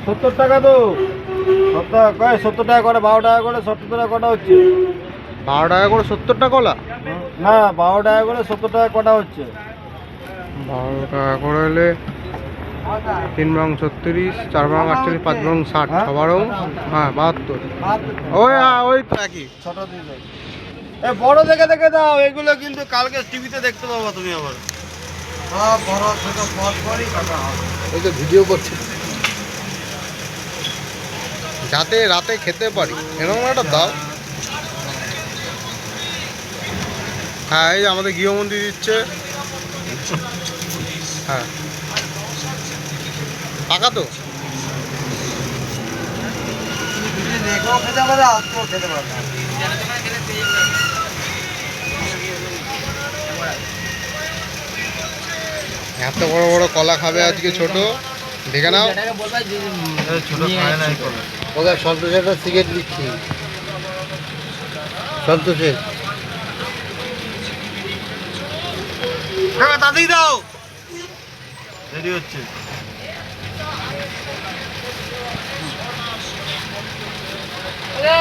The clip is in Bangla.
সত্তর টাকা তো 70 টাকা করে, 12 টাকা করে 70 টাকা কটা হচ্ছে। 12 টাকা করে 70টা কলা? না, 12 টাকা করে 70 টাকা কটা হচ্ছে। 12 টাকা করে হলে 3 বাং 36, 4 বাং 48, 5 বাং 60, 6 বারং হ্যাঁ 72। ওই তো একই। ছোট দিকে বড় দেখে দেখে দাও, এগুলো কিন্তু কালকে টিভিতে দেখতে পাবো তুমি আবার। বড় ছোট পরই কাটা হবে। ওই তো ভিডিও করছি যাতে রাতে খেতে পারি, এরকম একটা দাও। হ্যাঁ, এই আমাদের গৃহমন্ত্রী দিচ্ছে। হ্যাঁ, পাকা তো। দেখো খেতে পারে, আজকেও খেতে পারবে। এত বড় বড় কলা খাবে আজকে ছোট, দেখে নাও। ছোট খায় না ওদের সন্তোষের একটা সিগারেট দিচ্ছি, সন্তোষের। তাড়াতাড়ি দাও, রেডি হচ্ছে।